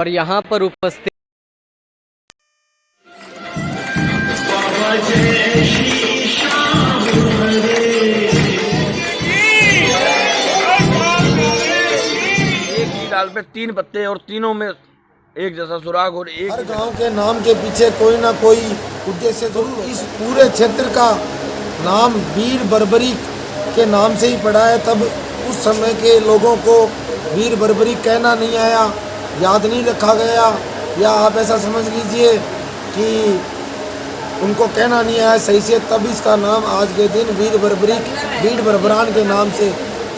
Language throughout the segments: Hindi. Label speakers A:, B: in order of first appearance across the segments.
A: और यहाँ पर उपस्थित
B: एक ही डाल पे 3 पत्ते और तीनों में एक जैसा सुराग और एक
C: हर गांव के नाम के पीछे कोई ना कोई उद्देश्य जरूर। इस पूरे क्षेत्र का नाम वीर बर्बरीक के नाम से ही पड़ा है। तब उस समय के लोगों को वीर बर्बरीक कहना नहीं आया, याद नहीं रखा गया, या आप ऐसा समझ लीजिए कि उनको कहना नहीं आया सही से। तब इसका नाम आज के दिन वीर बर्बरीक, वीर बर्बरान के नाम से,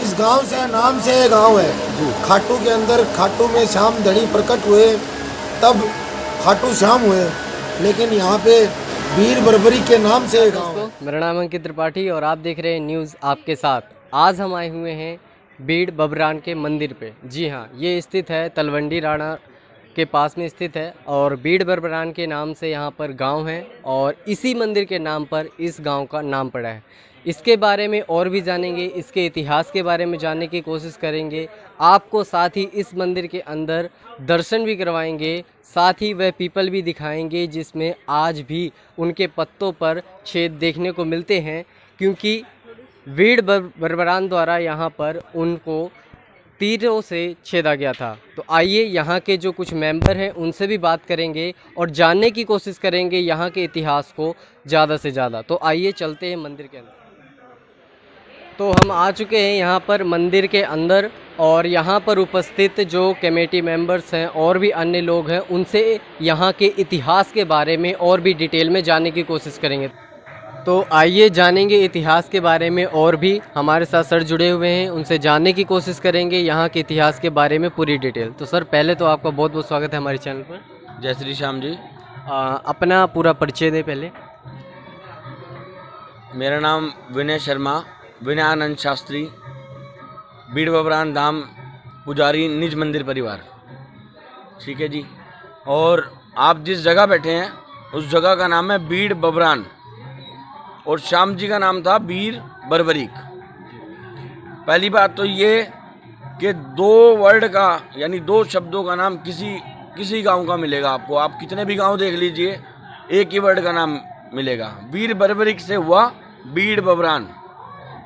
C: इस गांव से नाम से ये गांव है। खाटू के अंदर, खाटू में श्याम धनी प्रकट हुए, तब खाटू श्याम हुए, लेकिन यहाँ पे वीर बर्बरीक के नाम से गांव है।
A: मेरा नाम अंकित त्रिपाठी और आप देख रहे हैं न्यूज़ आपके साथ। आज हम आए हुए हैं बीड़ बब्रान के मंदिर पे। जी हाँ, ये स्थित है तलवंडी राणा के पास में स्थित है और बीड़ बब्रान के नाम से यहाँ पर गांव है और इसी मंदिर के नाम पर इस गांव का नाम पड़ा है। इसके बारे में और भी जानेंगे, इसके इतिहास के बारे में जानने की कोशिश करेंगे। आपको साथ ही इस मंदिर के अंदर दर्शन भी करवाएंगे, साथ ही वह पीपल भी दिखाएंगे जिसमें आज भी उनके पत्तों पर छेद देखने को मिलते हैं, क्योंकि वीर बब्रान द्वारा यहाँ पर उनको तीरों से छेदा गया था। तो आइए यहाँ के जो कुछ मेंबर हैं उनसे भी बात करेंगे और जानने की कोशिश करेंगे यहाँ के इतिहास को ज़्यादा से ज़्यादा। तो आइए चलते हैं मंदिर के अंदर। तो हम आ चुके हैं यहाँ पर मंदिर के अंदर और यहाँ पर उपस्थित जो कमेटी मेंबर्स हैं और भी अन्य लोग हैं, उनसे यहाँ के इतिहास के बारे में और भी डिटेल में जानने की कोशिश करेंगे। तो आइए जानेंगे इतिहास के बारे में। और भी हमारे साथ सर जुड़े हुए हैं, उनसे जानने की कोशिश करेंगे यहाँ के इतिहास के बारे में पूरी डिटेल। तो सर, पहले तो आपका बहुत बहुत स्वागत है हमारे चैनल पर।
B: जय श्री श्याम जी।
A: अपना पूरा परिचय दें पहले।
B: मेरा नाम विनय शर्मा, विनय आनंद शास्त्री, बीड़ बब्रान धाम पुजारी, निज मंदिर परिवार। ठीक है जी। और आप जिस जगह बैठे हैं उस जगह का नाम है बीड़ बब्रान और श्याम जी का नाम था वीर बर्बरीक। पहली बात तो ये कि 2 वर्ड का यानी 2 शब्दों का नाम किसी गांव का मिलेगा आपको। आप कितने भी गांव देख लीजिए, एक ही वर्ड का नाम मिलेगा। वीर बर्बरीक से हुआ बीड़ बब्रान।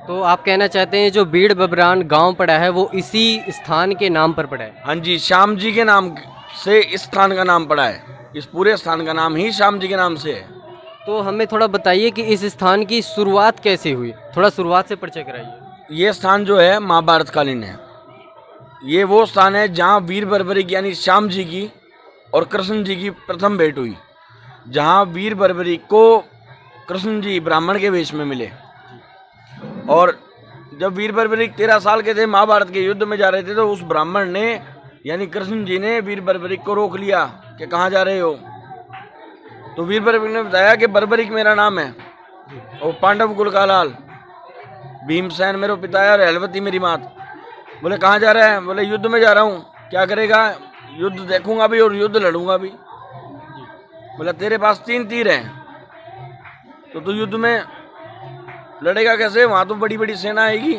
A: तो आप कहना चाहते हैं जो बीड़ बब्रान गांव पड़ा है वो इसी स्थान के नाम पर पड़ा है?
B: हाँ जी, श्याम जी के नाम से इस स्थान का नाम पड़ा है। इस पूरे स्थान का नाम ही श्याम जी के नाम से है।
A: तो हमें थोड़ा बताइए कि इस स्थान की शुरुआत कैसे हुई, थोड़ा शुरुआत से परिचय कराइए।
B: ये स्थान जो है महाभारत कालीन है। ये वो स्थान है जहाँ वीर बर्बरीक यानी श्याम जी की और कृष्ण जी की प्रथम भेंट हुई, जहाँ वीर बर्बरीक को कृष्ण जी ब्राह्मण के वेश में मिले। और जब वीर बर्बरीक 13 साल के थे, महाभारत के युद्ध में जा रहे थे, तो उस ब्राह्मण ने यानी कृष्ण जी ने वीर बर्बरीक को रोक लिया कि कहाँ जा रहे हो। तो वीर बर्बरीक ने बताया कि बर्बरीक मेरा नाम है और पांडव कुल का लाल, भीमसेन मेरे पिता है और हेलवती मेरी मात। बोले कहाँ जा रहा है? बोले युद्ध में जा रहा हूँ। क्या करेगा? युद्ध देखूंगा भी और युद्ध लड़ूंगा भी। बोला तेरे पास 3 तीर हैं तो तू युद्ध में लड़ेगा कैसे? वहां तो बड़ी बड़ी सेना आएगी।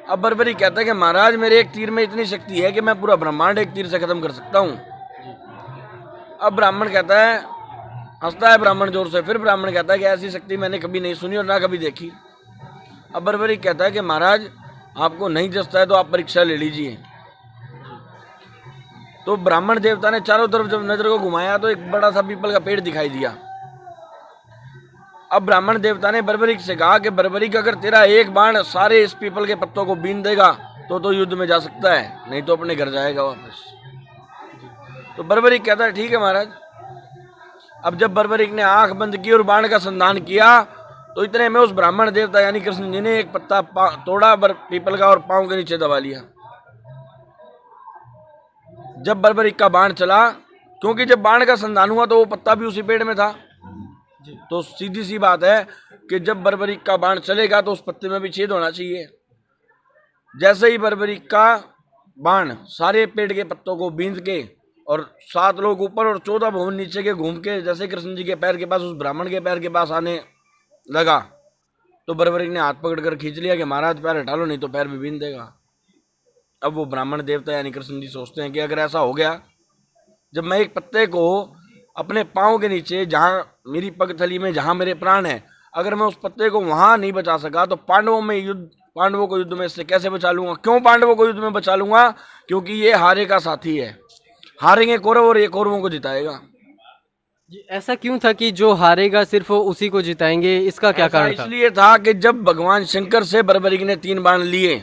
B: अब बर्बरीक कहता है कि महाराज मेरे एक तीर में इतनी शक्ति है कि मैं पूरा ब्रह्मांड एक तीर से खत्म कर सकता हूँ। अब ब्राह्मण कहता है, हंसता है ब्राह्मण जोर से। फिर ब्राह्मण कहता है कि ऐसी शक्ति मैंने कभी नहीं सुनी और ना कभी देखी। अब बर्बरीक कहता है कि महाराज आपको नहीं जचता है तो आप परीक्षा ले लीजिए। तो ब्राह्मण देवता ने चारों तरफ जब नजर को घुमाया तो एक बड़ा सा पीपल का पेड़ दिखाई दिया। अब ब्राह्मण देवता ने बर्बरीक से कहा कि बर्बरीक अगर तेरा एक बाण सारे इस पीपल के पत्तों को बीन देगा तो युद्ध में जा सकता है, नहीं तो अपने घर जाएगा वापस। तो बर्बरीक कहता है ठीक है महाराज। अब जब बर्बरीक ने आंख बंद की और बाण का संधान किया तो इतने में उस ब्राह्मण देवता यानी कृष्ण जी ने एक पत्ता तोड़ा पीपल का और पांव के नीचे दबा लिया। जब बर्बरीक का बाण चला, क्योंकि जब बाण का संधान हुआ तो वो पत्ता भी उसी पेड़ में था, तो सीधी सी बात है कि जब बर्बरीक का बाण चलेगा तो उस पत्ते में भी छेद होना चाहिए। जैसे ही बर्बरीक का बाण सारे पेड़ के पत्तों को बींध के और 7 लोग ऊपर और 14 भवन नीचे के घूम के जैसे कृष्ण जी के पैर के पास उस ब्राह्मण के पैर के पास आने लगा, तो बर्बरीक ने हाथ पकड़कर खींच लिया कि महाराज पैर हटा लो नहीं तो पैर भी बीन देगा। अब वो ब्राह्मण देवता यानी कृष्ण जी सोचते हैं कि अगर ऐसा हो गया जब मैं एक पत्ते को अपने पाँव के नीचे, जहाँ मेरी पगथली में, जहाँ मेरे प्राण है, अगर मैं उस पत्ते को वहाँ नहीं बचा सका तो पांडवों को युद्ध में इससे कैसे बचा लूंगा? क्यों पांडवों को युद्ध में बचा लूंगा? क्योंकि ये हारे का साथी है। हारेंगे कौरव और ये कौरवों को जिताएगा।
A: ऐसा क्यों था कि जो हारेगा सिर्फ उसी को जिताएंगे, इसका क्या कारण था?
B: इसलिए था कि जब भगवान शंकर से बर्बरीक ने 3 बाण लिए,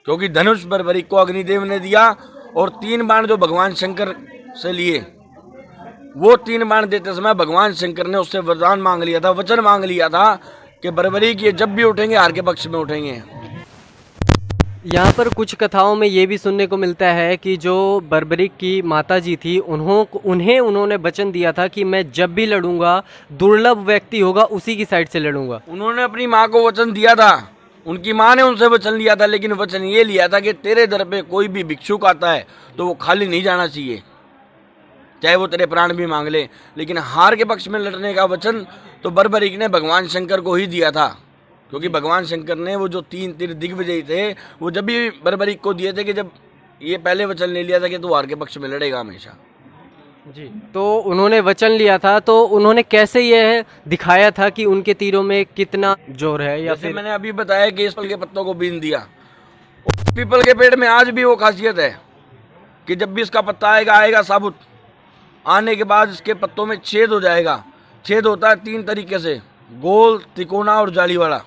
B: क्योंकि धनुष बर्बरीक को अग्निदेव ने दिया, और 3 बाण जो भगवान शंकर से लिए, वो 3 बाण देते समय भगवान शंकर ने उससे वरदान मांग लिया था, वचन मांग लिया था कि बर्बरीक ये जब भी उठेंगे हार के पक्ष में उठेंगे।
A: यहाँ पर कुछ कथाओं में ये भी सुनने को मिलता है कि जो बर्बरीक की माता जी थी, उन्होंने वचन दिया था कि मैं जब भी लड़ूंगा, दुर्लभ व्यक्ति होगा उसी की साइड से लड़ूंगा।
B: उन्होंने अपनी माँ को वचन दिया था, उनकी माँ ने उनसे वचन लिया था, लेकिन वचन ये लिया था कि तेरे दर पे कोई भी भिक्षुक आता है तो वो खाली नहीं जाना चाहिए, चाहे वो तेरे प्राण भी मांग ले। लेकिन हार के पक्ष में लड़ने का वचन तो बर्बरीक ने भगवान शंकर को ही दिया था, क्योंकि भगवान शंकर ने वो जो 3 तीर दिग्विजयी थे, वो जब भी बर्बरीक को दिए थे कि जब ये पहले वचन ले लिया था कि तू हार के पक्ष में लड़ेगा हमेशा।
A: जी, तो उन्होंने वचन लिया था, तो उन्होंने कैसे ये दिखाया था कि उनके तीरों में कितना जोर है? या फिर
B: मैंने अभी बताया कि इस पीपल के पत्तों को बीन दिया। पीपल के पेड़ में आज भी वो खासियत है कि जब भी इसका पत्ता आएगा साबुत, आने के बाद इसके पत्तों में छेद हो जाएगा। छेद होता है 3 तरीके से, गोल, तिकोना और जाली वाला।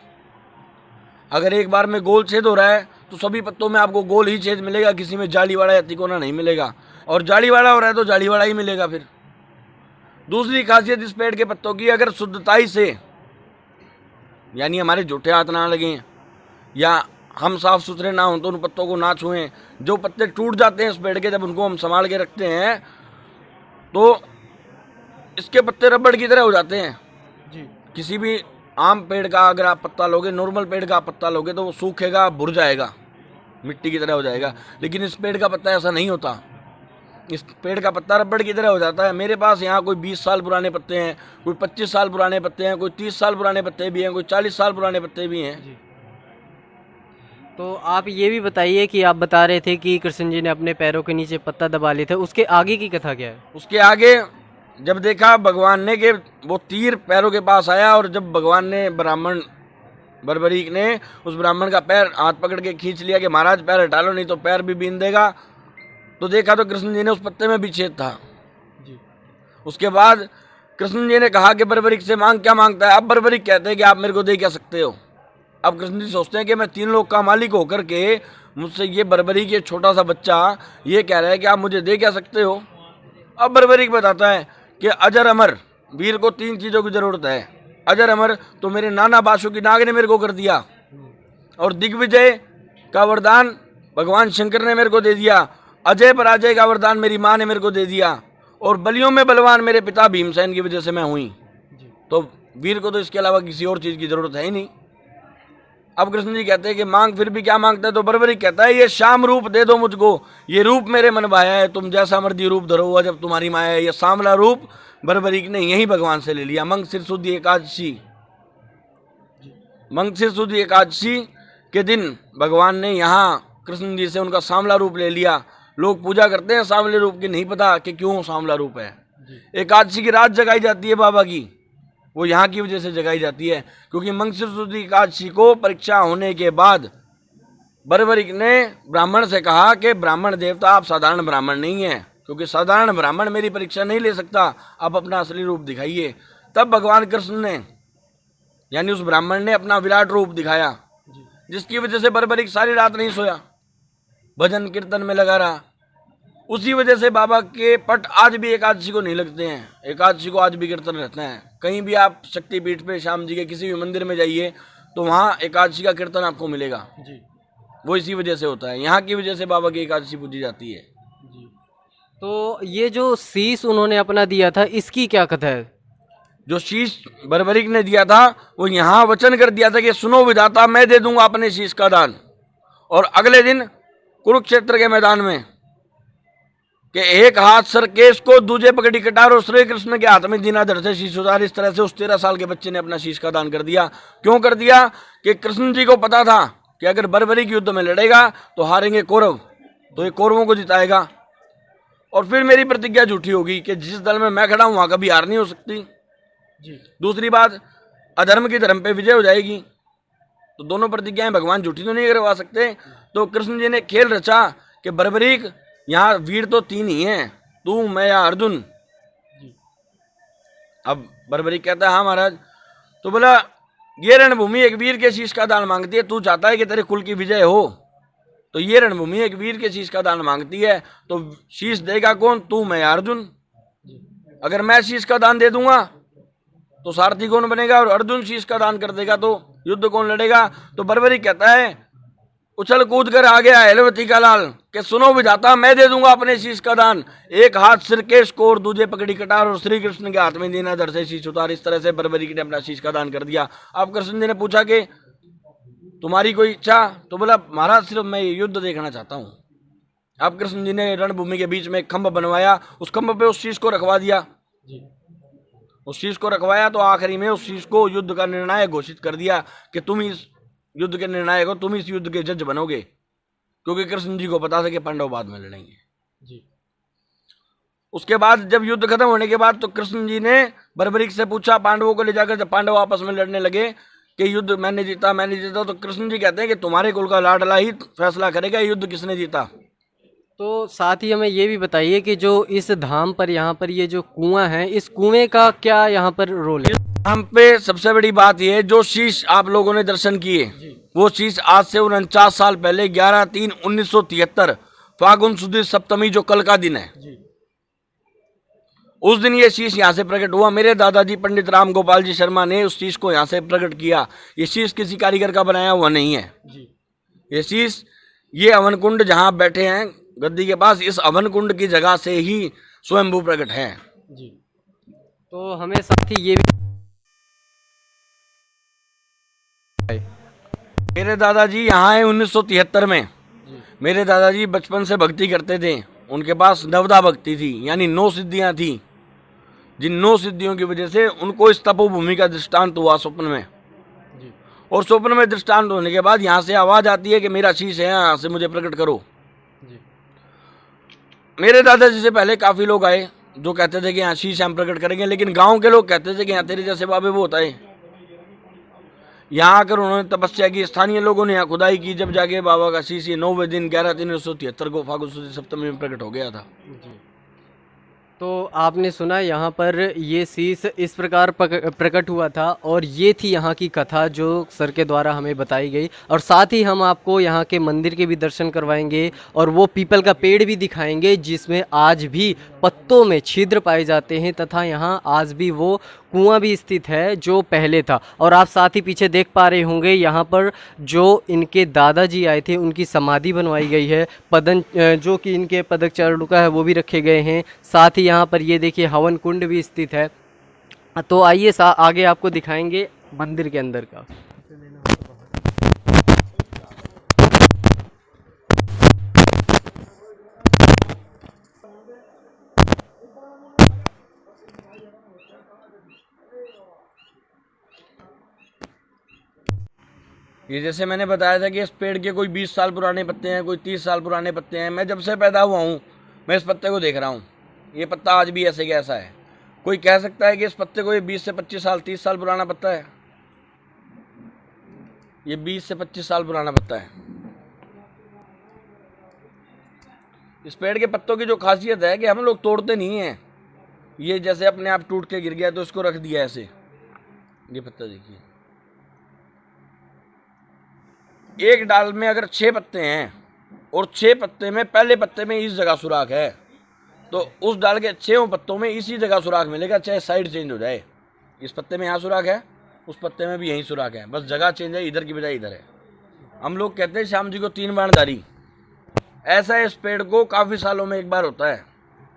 B: अगर एक बार में गोल छेद हो रहा है तो सभी पत्तों में आपको गोल ही छेद मिलेगा, किसी में जाली वाला या तिकोना नहीं मिलेगा। और जाली वाला हो रहा है तो जाली वाला ही मिलेगा। फिर दूसरी खासियत इस पेड़ के पत्तों की, अगर शुद्धताई से, यानी हमारे झूठे हाथ ना लगे या हम साफ सुथरे ना हों तो उन पत्तों को ना छुएं। जो पत्ते टूट जाते हैं इस पेड़ के, जब उनको हम संभाल के रखते हैं तो इसके पत्ते रबड़ की तरह हो जाते हैं।
A: जी,
B: किसी भी आम पेड़ का अगर आप पत्ता लोगे, नॉर्मल पेड़ का पत्ता लोगे तो वो सूखेगा, भुर जाएगा, मिट्टी की तरह हो जाएगा। लेकिन इस पेड़ का पत्ता ऐसा नहीं होता। इस पेड़ का पत्ता रबड़ की तरह हो जाता है। मेरे पास यहाँ कोई 20 साल पुराने पत्ते हैं, कोई 25 साल पुराने पत्ते हैं, कोई 30 साल पुराने पत्ते भी हैं, कोई 40 साल पुराने पत्ते भी हैं।
A: तो आप ये भी बताइए कि आप बता रहे थे कि कृष्ण जी ने अपने पैरों के नीचे पत्ता दबा लिए थे, उसके आगे की कथा क्या है?
B: उसके आगे जब देखा भगवान ने कि वो तीर पैरों के पास आया, और जब भगवान ने बर्बरीक ने उस ब्राह्मण का पैर हाथ पकड़ के खींच लिया कि महाराज पैर हटा लो नहीं तो पैर भी बीन देगा, तो देखा तो कृष्ण जी ने उस पत्ते में भी छेद था।
A: जी।
B: उसके बाद कृष्ण जी ने कहा कि बर्बरीक से मांग, क्या मांगता है? अब बर्बरीक कहते हैं कि आप मेरे को दे क्या सकते हो? अब कृष्ण जी सोचते हैं कि मैं 3 लोग का मालिक होकर के मुझसे ये बर्बरीक, ये छोटा सा बच्चा ये कह रहा है कि आप मुझे दे क्या सकते हो? अब बर्बरीक बताता है कि अजर अमर वीर को 3 चीज़ों की जरूरत है। अजर अमर तो मेरे नाना बासुकी नाग ने मेरे को कर दिया, और दिग्विजय का वरदान भगवान शंकर ने मेरे को दे दिया, अजय पराजय का वरदान मेरी माँ ने मेरे को दे दिया, और बलियों में बलवान मेरे पिता भीमसेन की वजह से मैं हुई। तो वीर को तो इसके अलावा किसी और चीज़ की जरूरत है ही नहीं। अब कृष्ण जी कहते हैं कि मांग, फिर भी क्या मांगता है? तो बर्बरीक कहता है ये श्याम रूप दे दो मुझको, ये रूप मेरे मन भाया है, तुम जैसा मर्जी रूप धरो हुआ जब तुम्हारी माया है। ये सांवला रूप बर्बरीक ने यही भगवान से ले लिया। मंगशिर शुद्ध एकादशी के दिन भगवान ने यहाँ कृष्ण जी से उनका सांवला रूप ले लिया। लोग पूजा करते हैं सांवले रूप की, नहीं पता कि क्यों सांवला रूप है। एकादशी की रात जगाई जाती है बाबा की, वो यहाँ की वजह से जगाई जाती है, क्योंकि मंगशिर शुद्ध एकादशी को परीक्षा होने के बाद बर्बरीक ने ब्राह्मण से कहा कि ब्राह्मण देवता आप साधारण ब्राह्मण नहीं हैं, क्योंकि साधारण ब्राह्मण मेरी परीक्षा नहीं ले सकता, आप अपना असली रूप दिखाइए। तब भगवान कृष्ण ने, यानी उस ब्राह्मण ने अपना विराट रूप दिखाया, जिसकी वजह से बर्बरीक सारी रात नहीं सोया, भजन कीर्तन में लगा रहा। उसी वजह से बाबा के पट आज भी एकादशी को नहीं लगते हैं। एकादशी को आज भी कीर्तन रहते हैं। कहीं भी आप शक्तिपीठ पे, श्याम जी के किसी भी मंदिर में जाइए तो वहाँ एकादशी का कीर्तन आपको मिलेगा। जी, वो इसी वजह से होता है, यहाँ की वजह से बाबा की एकादशी पूजी जाती है।
A: जी, तो ये जो शीश उन्होंने अपना दिया था, इसकी क्या कथा है?
B: जो शीश बर्बरीक ने दिया था, वो यहाँ वचन कर दिया था कि सुनो विधाता, मैं दे दूंगा अपने शीश का दान। और अगले दिन कुरुक्षेत्र के मैदान में कि एक हाथ सरकेश को, दूजे पकड़ी कटार, और श्री कृष्ण के हाथ में दीनाधर से शीश उतार। इस तरह से उस 13 साल के बच्चे ने अपना शीश का दान कर दिया। क्यों कर दिया? कि कृष्ण जी को पता था कि अगर बर्बरीक युद्ध में लड़ेगा तो हारेंगे कौरव, तो ये कौरवों को जिताएगा। और फिर मेरी प्रतिज्ञा झूठी होगी कि जिस दल में मैं खड़ा हूं वहां कभी हार नहीं हो सकती। दूसरी बात, अधर्म की धर्म पे विजय हो जाएगी। तो दोनों प्रतिज्ञाएं भगवान झूठी तो नहीं करवा सकते। तो कृष्ण जी ने खेल रचा कि बर्बरीक, यहाँ वीर तो 3 ही हैं, तू, मैं या अर्जुन। अब बर्बरीक कहता है हाँ महाराज। तो बोला ये रणभूमि एक वीर के शीश का दान मांगती है, तू चाहता है कि तेरे कुल की विजय हो, तो ये रणभूमि एक वीर के शीश का दान मांगती है, तो शीश देगा कौन, तू, मैं या अर्जुन। अगर मैं शीश का दान दे दूंगा तो सारथी कौन बनेगा, और अर्जुन शीश का दान कर देगा तो युद्ध कौन लड़ेगा। तो बर्बरीक कहता है उछल कूद कर आ गया हेलवती का लाल कि सुनो विधाता, मैं दे दूंगा अपने शीश का दान। एक हाथ सिर केश को और दूजे पकड़ी कटार, और श्री कृष्ण के हाथ में दीना धर से शीश उतार। इस तरह से बर्बरीक ने अपना शीश का दान कर दिया। अब कृष्ण जी ने पूछा कि तुम्हारी कोई इच्छा, तो बोला महाराज सिर्फ मैं युद्ध देखना चाहता हूँ। अब कृष्ण जी ने रणभूमि के बीच में एक खंभ बनवाया, उस खंभ पे उस शीश को रखवा दिया। उस शीश को रखवाया तो आखिरी में उस शीश को युद्ध का निर्णायक घोषित कर दिया कि तुम इस युद्ध के निर्णायक हो, तुम इस युद्ध के जज बनोगे। क्योंकि कृष्ण जी को पता था कि पांडव बाद में लड़ेंगे। उसके बाद जब युद्ध खत्म होने के बाद तो कृष्ण जी ने बर्बरीक से पूछा पांडवों को ले जाकर, जब पांडव आपस में लड़ने लगे कि युद्ध मैंने जीता मैंने जीता, तो कृष्ण जी कहते हैं कि तुम्हारे कुल का लाडला ही फैसला करेगा युद्ध किसने जीता।
A: तो साथ ही हमें ये भी बताइए कि जो इस धाम पर यहाँ पर ये जो कुआं है, इस कुएं का क्या यहाँ पर रोल है?
B: हम पे सबसे बड़ी बात यह है, जो शीश आप लोगों ने दर्शन किए वो शीश आज से 49 साल पहले 11/3/1973 फागुन सुदी सप्तमी, जो कल का दिन है, उस दिन ये शीश यहाँ से प्रकट हुआ। मेरे दादाजी पंडित राम गोपाल जी शर्मा ने उस शीश को यहाँ से प्रकट किया। ये शीश किसी कारीगर का बनाया हुआ नहीं है। ये शीश, ये अवन कुंड जहाँ बैठे हैं गद्दी के पास, इस अवन कुंड की जगह से ही स्वयंभू प्रकट है।
A: तो हमें साथ ही ये भी,
B: मेरे दादाजी यहाँ आए 1973 में। मेरे दादाजी बचपन से भक्ति करते थे, उनके पास नवदा भक्ति थी, यानी 9 सिद्धियां थी, जिन 9 सिद्धियों की वजह से उनको इस तपोभूमि का दृष्टांत हुआ स्वप्न में। और स्वप्न में दृष्टांत होने के बाद यहाँ से आवाज आती है कि मेरा शीश है, यहाँ से मुझे प्रकट करो। मेरे दादाजी से पहले काफी लोग आए जो कहते थे कि यहाँ शीश हम प्रकट करेंगे, लेकिन गांव के लोग कहते थे कि यहाँ तेरे जैसे बाबे वो होता है। यहाँ आकर उन्होंने तपस्या की, स्थानीय लोगों ने यहाँ खुदाई की, जब जाके बाबा का शीश 9वें दिन 11/3/1973 को फागुन सुदी सप्तमी में प्रकट हो गया था।
A: तो आपने सुना यहाँ पर ये शीश इस प्रकार प्रकट हुआ था, और ये थी यहाँ की कथा जो सर के द्वारा हमें बताई गई। और साथ ही हम आपको यहाँ के मंदिर के भी दर्शन करवाएंगे और वो पीपल का पेड़ भी दिखाएंगे जिसमें आज भी पत्तों में छिद्र पाए जाते हैं, तथा यहाँ आज भी वो कुआं भी स्थित है जो पहले था। और आप साथ ही पीछे देख पा रहे होंगे यहाँ पर जो इनके दादाजी आए थे उनकी समाधि बनवाई गई है, पदन जो कि इनके पदक चरणुका है वो भी रखे गए हैं। साथ ही यहाँ पर ये देखिए हवन कुंड भी स्थित है। तो आइए आगे आपको दिखाएंगे मंदिर के अंदर का।
B: ये जैसे मैंने बताया था कि इस पेड़ के कोई 20 साल पुराने पत्ते हैं, कोई 30 साल पुराने पत्ते हैं। मैं जब से पैदा हुआ हूँ मैं इस पत्ते को देख रहा हूँ, ये पत्ता आज भी ऐसे कैसा है। कोई कह सकता है कि इस पत्ते को ये 20 से 25 साल 30 साल पुराना पत्ता है? ये 20 से 25 साल पुराना पत्ता है। इस पेड़ के पत्तों की जो खासियत है कि हम लोग तोड़ते नहीं हैं। ये जैसे अपने आप टूट के गिर गया तो इसको रख दिया ऐसे। ये पत्ता देखिए, एक डाल में अगर 6 पत्ते हैं और 6 पत्ते में पहले पत्ते में इस जगह सुराख है, तो उस डाल के 6 पत्तों में इसी जगह सुराख मिलेगा, चाहे साइड चेंज हो जाए। इस पत्ते में यहाँ सुराख है, उस पत्ते में भी यहीं सुराख है, बस जगह चेंज है, इधर की बजाय इधर है। हम लोग कहते हैं श्याम जी को 3 बाणधारी। ऐसा इस पेड़ को काफ़ी सालों में एक बार होता है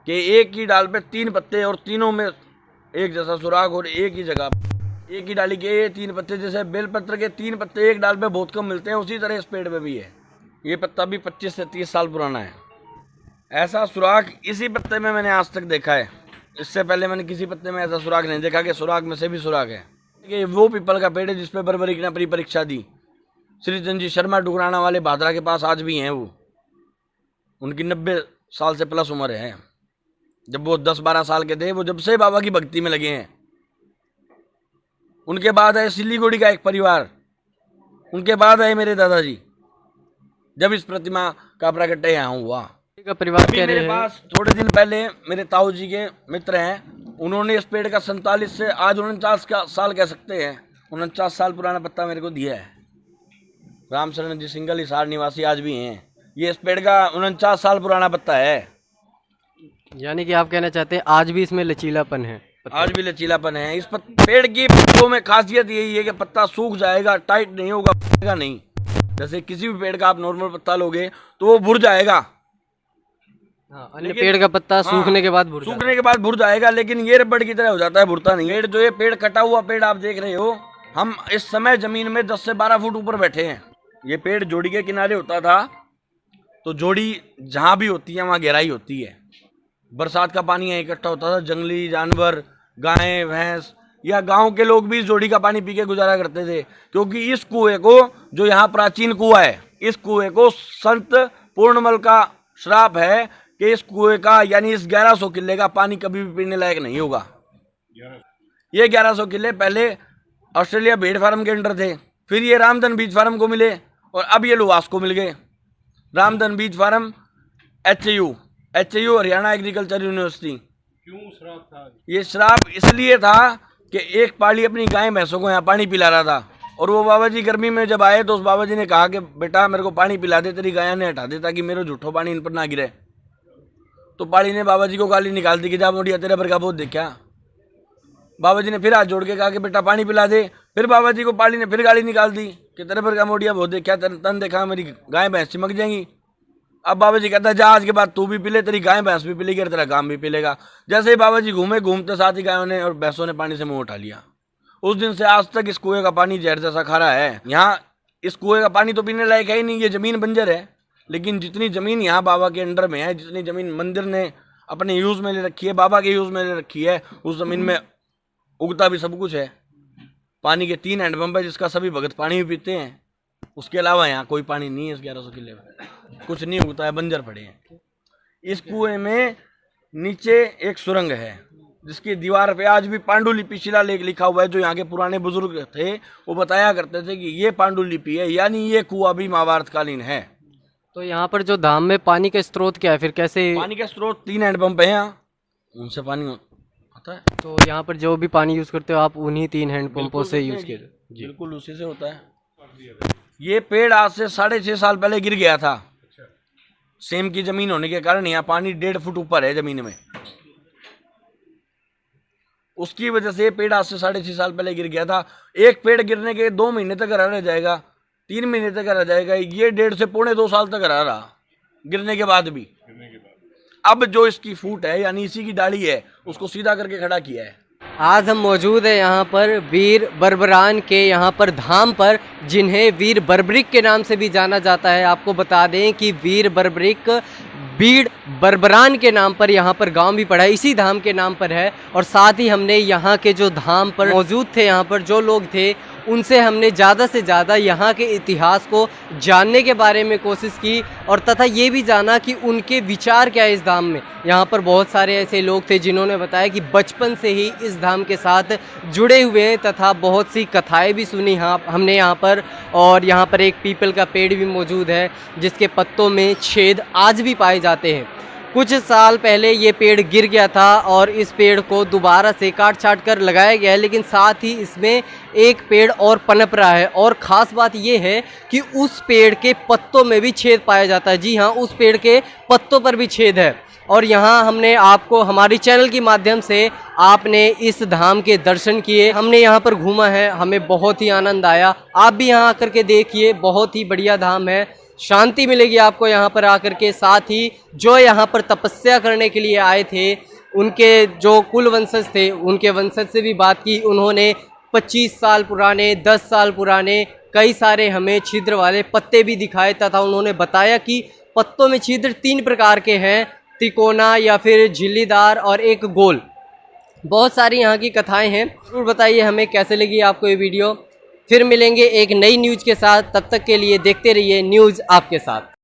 B: कि एक ही डाल पे 3 पत्ते और तीनों में एक जैसा सुराख, और एक ही जगह एक ही डाली के 3 पत्ते। जैसे बेलपत्र के 3 पत्ते एक डाल पे बहुत कम मिलते हैं, उसी तरह इस पेड़ पे भी है। ये पत्ता भी 25 से 30 साल पुराना है। ऐसा सुराख इसी पत्ते में मैंने आज तक देखा है। इससे पहले मैंने किसी पत्ते में ऐसा सुराख नहीं देखा कि सुराख में से भी सुराख है। ये वो पीपल का पेड़ है जिसपे बर्बरीक ने अपनी परीक्षा दी। श्री चंद जी शर्मा डुगराना वाले भादरा के पास आज भी हैं वो। उनकी 90 साल से प्लस उम्र है। जब वो 10-12 साल के थे, वो जब से बाबा की भक्ति में लगे हैं। उनके बाद है सिलीगुड़ी का एक परिवार, उनके बाद है मेरे दादाजी, जब इस प्रतिमा का प्रकट्य यहाँ हुआ।
A: का परिवार कह रहे
B: मेरे
A: हैं
B: पास थोड़े दिन पहले मेरे ताऊ जी के मित्र हैं, उन्होंने इस पेड़ का 47 से आज 49 साल कह सकते हैं, 49 साल पुराना पत्ता मेरे को दिया है। रामशरण जी सिंगल हिसार निवासी आज भी हैं। ये इस पेड़ का 49 साल पुराना पत्ता है।
A: यानी कि आप कहना चाहते हैं आज भी इसमें लचीलापन है,
B: आज भी लचीलापन है। इस पेड़ की पत्तों में खासियत यही है कि पत्ता सूख जाएगा, टाइट नहीं होगा, नहीं। जैसे किसी भी पेड़ का आप नॉर्मल पत्ता लोगे तो वो भुर जाएगा।
A: हाँ, अन्य पेड़ का पत्ता सूखने के बाद
B: भुर जाएगा, लेकिन ये रबड़ की तरह हो जाता है, भुरता नहीं। पेड़ जो ये पेड़ कटा हुआ पेड़ आप देख रहे हो, हम इस समय जमीन में 10 से 12 फुट ऊपर बैठे हैं। ये पेड़ जोड़ी के किनारे होता था, तो जोड़ी जहाँ भी होती है वहाँ गहराई होती है। बरसात का पानी यहाँ इकट्ठा होता था, जंगली जानवर, गायें, भैंस या गांव के लोग भी इस जोड़ी का पानी पी के गुजारा करते थे। क्योंकि इस कुएं को, जो यहाँ प्राचीन कुआं है, इस कुएं को संत पूर्णमल का श्राप है कि इस कुएं का यानी इस 1100 किले का पानी कभी भी पीने लायक नहीं होगा। ये 1100 किले पहले ऑस्ट्रेलिया भेड़ फार्म के अंडर थे, फिर ये रामधन बीज फार्म को मिले और अब ये लुवास को मिल गए। रामधन बीज farm HAU Haryana agriculture university.
D: क्यों श्राप था?
B: ये श्राप इसलिए था कि एक पाली अपनी गाय भैंसों को यहाँ पानी पिला रहा था, और वो बाबा जी गर्मी में जब आए तो उस बाबा जी ने कहा कि बेटा मेरे को पानी पिला दे, तेरी गाय ने हटा दे ताकि मेरे झूठो पानी इन पर ना गिरे। तो पाली ने बाबा जी को गाली निकाल दी कि जा मोटिया तेरे पर का बहुत देखा। बाबा जी ने फिर हाथ जोड़ के कहा कि बेटा पानी पिला दे। फिर बाबा जी को पाली ने फिर गाली निकाल दी कि तेरे पर का मोटिया बहुत देखा, तन देखा मेरी गाय भैंस चिमक जाएंगी। अब बाबा जी कहता है जा आज के बाद तू भी पी ले, तेरी गाय भैंस भी पी लेगी और तेरा काम भी पी लेगा। जैसे ही बाबा जी घूमते साथ ही गायों ने और भैंसों ने पानी से मुंह उठा लिया। उस दिन से आज तक इस कुएं का पानी जहर जैसा खारा है। यहाँ इस कुएं का पानी तो पीने लायक है ही नहीं, ये जमीन बंजर है। लेकिन जितनी जमीन यहाँ बाबा के अंडर में है, जितनी जमीन मंदिर ने अपने यूज में ले रखी है, बाबा के यूज में ले रखी है, उस जमीन में उगता भी सब कुछ है। पानी के 3 हैंडपंप है जिसका सभी भगत पानी भी पीते हैं। उसके अलावा यहाँ कोई पानी नहीं है। इस 1100 किले में कुछ नहीं उगता है, बंजर पड़े हैं। इस कुएं में नीचे एक सुरंग है जिसकी दीवार पे आज भी पांडुलिपि शिलालेख लिखा हुआ है। जो यहाँ के पुराने बुजुर्ग थे वो बताया करते थे कि ये पांडुलिपि है, यानी ये कुआं भी महाभारतकालीन है।
A: तो यहाँ पर जो धाम में पानी का स्रोत क्या है, फिर कैसे?
B: पानी का स्रोत 3 हैंडपंप है यहाँ, उनसे पानी आता है।
A: तो यहाँ पर जो भी पानी यूज करते हो आप उन्हीं 3 हैंडपंपों से यूज करते हो?
B: बिल्कुल उसी से होता है। ये पेड़ आज से 6.5 साल पहले गिर गया था। सेम की जमीन होने के कारण यहाँ पानी 1.5 फुट ऊपर है जमीन में। उसकी वजह से पेड़ आज से 6.5 साल पहले गिर गया था। एक पेड़ गिरने के 2 महीने तक हरा रह जाएगा, 3 महीने तक हरा जाएगा। ये 1.5 से 2.25 साल तक हरा रहा गिरने के बाद भी। अब जो इसकी फूट है यानी इसी की डाली है, उसको सीधा करके खड़ा किया है।
A: आज हम मौजूद है यहाँ पर वीर बर्बरान के यहाँ पर धाम पर, जिन्हें वीर बर्बरिक के नाम से भी जाना जाता है। आपको बता दें कि वीर बर्बरिक बीड़ बर्बरान के नाम पर यहाँ पर गांव भी पड़ा है, इसी धाम के नाम पर है। और साथ ही हमने यहाँ के जो धाम पर मौजूद थे, यहाँ पर जो लोग थे, उनसे हमने ज़्यादा से ज़्यादा यहाँ के इतिहास को जानने के बारे में कोशिश की और तथा ये भी जाना कि उनके विचार क्या है इस धाम में। यहाँ पर बहुत सारे ऐसे लोग थे जिन्होंने बताया कि बचपन से ही इस धाम के साथ जुड़े हुए हैं तथा बहुत सी कथाएं भी सुनी हमने यहाँ पर। और यहाँ पर एक पीपल का पेड़ भी मौजूद है जिसके पत्तों में छेद आज भी पाए जाते हैं। कुछ साल पहले ये पेड़ गिर गया था और इस पेड़ को दोबारा से काट छाट कर लगाया गया है, लेकिन साथ ही इसमें एक पेड़ और पनप रहा है। और ख़ास बात ये है कि उस पेड़ के पत्तों में भी छेद पाया जाता है। जी हाँ, उस पेड़ के पत्तों पर भी छेद है। और यहाँ हमने आपको हमारी चैनल के माध्यम से आपने इस धाम के दर्शन किए, हमने यहाँ पर घूमा है, हमें बहुत ही आनंद आया। आप भी यहाँ आकर के देखिए, बहुत ही बढ़िया धाम है, शांति मिलेगी आपको यहाँ पर आकर के। साथ ही जो यहाँ पर तपस्या करने के लिए आए थे, उनके जो कुल वंशज थे, उनके वंशज से भी बात की। उन्होंने 25 साल पुराने, 10 साल पुराने कई सारे हमें छिद्र वाले पत्ते भी दिखाए तथा उन्होंने बताया कि पत्तों में छिद्र 3 प्रकार के हैं, त्रिकोना या फिर झिल्लीदार और एक गोल। बहुत सारी यहाँ की कथाएँ हैं। ज़रूर बताइए हमें कैसे लगी आपको ये वीडियो। फिर मिलेंगे एक नई न्यूज़ के साथ, तब तक के लिए देखते रहिए न्यूज़ आपके साथ।